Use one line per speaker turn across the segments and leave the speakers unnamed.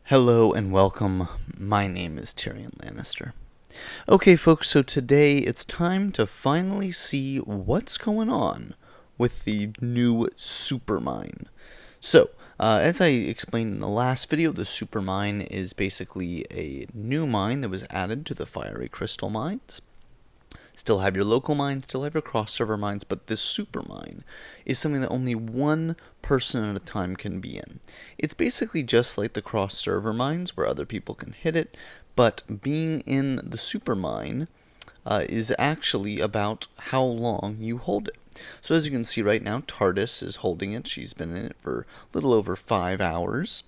Hello and welcome. My name is TyrionLanstr. Okay, folks, so today it's time to finally see what's going on with the new supermine. So, as I explained in the last video, the supermine is basically a new mine that was added to the fiery crystal mines. Still have your local mines, still have your cross-server mines, but this super mine is something that only one person at a time can be in. It's basically just like the cross-server mines where other people can hit it, but being in the super mine is actually about how long you hold it. So as you can see right now, Tardis is holding it. She's been in it for a little over 5 hours.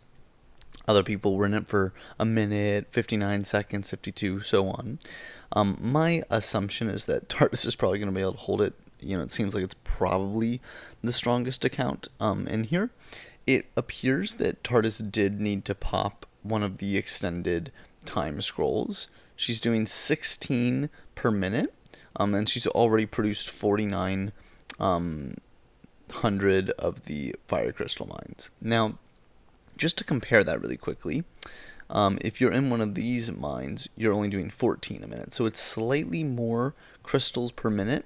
Other people were in it for a minute, 59 seconds, 52, so on. My assumption is that Tardis is probably going to be able to hold it. It seems like it's probably the strongest account in here. It appears that Tardis did need to pop one of the extended time scrolls. She's doing 16 per minute, and she's already produced 4,900 of the fire crystal mines. Now, just to compare that really quickly, if you're in one of these mines, you're only doing 14 a minute. So it's slightly more crystals per minute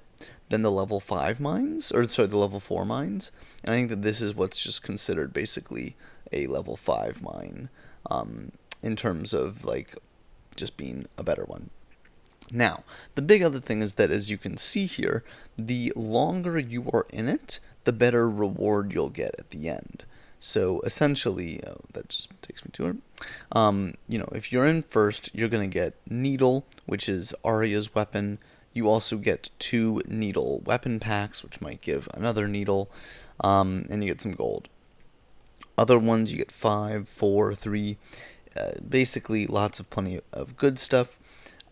than the level 5 mines, the level 4 mines. And I think that this is what's just considered basically a level 5 mine in terms of like just being a better one. Now, the big other thing is that, as you can see here, the longer you are in it, the better reward you'll get at the end. So essentially, that just takes me to it. If you're in first, you're going to get Needle, which is Arya's weapon. You also get 2 Needle weapon packs, which might give another Needle, and you get some gold. Other ones, you get 5, 4, 3, basically plenty of good stuff.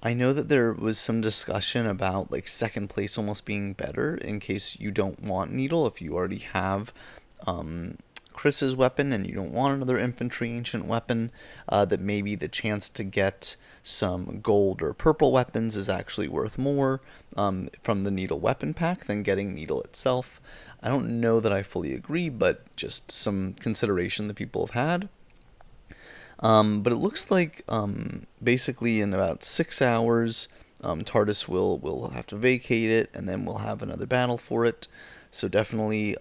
I know that there was some discussion about like second place almost being better in case you don't want Needle if you already have Chris's weapon and you don't want another infantry ancient weapon, that maybe the chance to get some gold or purple weapons is actually worth more from the Needle weapon pack than getting Needle itself. I don't know that I fully agree, but just some consideration that people have had. But it looks like basically in about 6 hours, Tardis will have to vacate it, and then we'll have another battle for it. So definitely,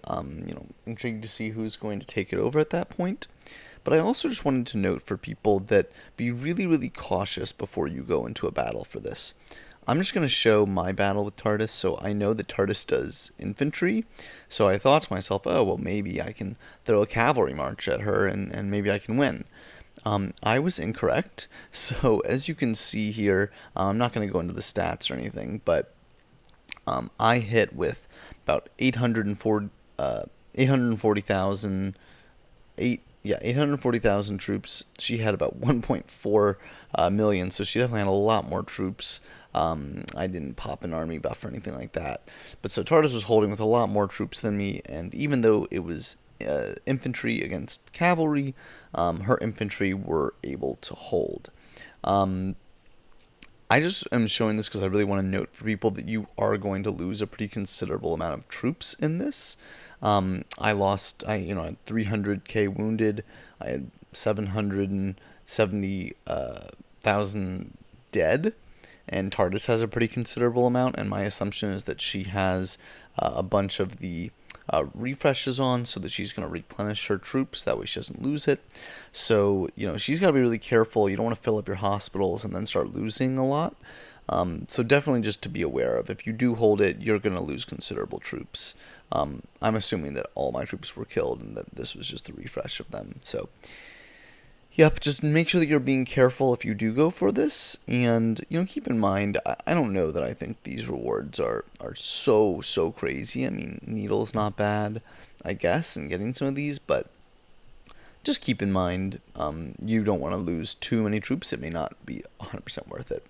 intrigued to see who's going to take it over at that point. But I also just wanted to note for people that be really, really cautious before you go into a battle for this. I'm just going to show my battle with Tardis, so I know that Tardis does infantry. So I thought to myself, oh, well, maybe I can throw a cavalry march at her and maybe I can win. I was incorrect. So as you can see here, I'm not going to go into the stats or anything, but I hit with about 840,000 troops. She had about 1.4 million, so she definitely had a lot more troops. I didn't pop an army buff or anything like that. But so Tardis was holding with a lot more troops than me, and even though it was infantry against cavalry, her infantry were able to hold. I just am showing this because I really want to note for people that you are going to lose a pretty considerable amount of troops in this. I had 300k wounded. I had 770,000 dead, and Tardis has a pretty considerable amount. And my assumption is that she has a bunch of the refreshes on so that she's going to replenish her troops. That way she doesn't lose it. So, she's got to be really careful. You don't want to fill up your hospitals and then start losing a lot. So definitely just to be aware of. If you do hold it, you're going to lose considerable troops. I'm assuming that all my troops were killed and that this was just the refresh of them. So, yep, just make sure that you're being careful if you do go for this. And, keep in mind, I don't know that I think these rewards are so crazy. I mean, Needle's not bad, I guess, in getting some of these, but just keep in mind, you don't want to lose too many troops. It may not be 100% worth it.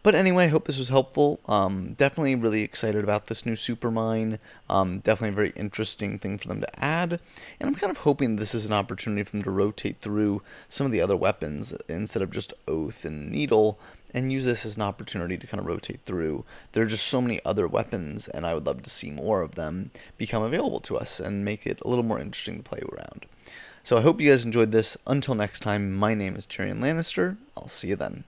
But anyway, I hope this was helpful. Definitely really excited about this new supermine. Definitely a very interesting thing for them to add. And I'm kind of hoping this is an opportunity for them to rotate through some of the other weapons instead of just Oath and Needle, and use this as an opportunity to kind of rotate through. There are just so many other weapons, and I would love to see more of them become available to us and make it a little more interesting to play around. So I hope you guys enjoyed this. Until next time, my name is TyrionLanstr. I'll see you then.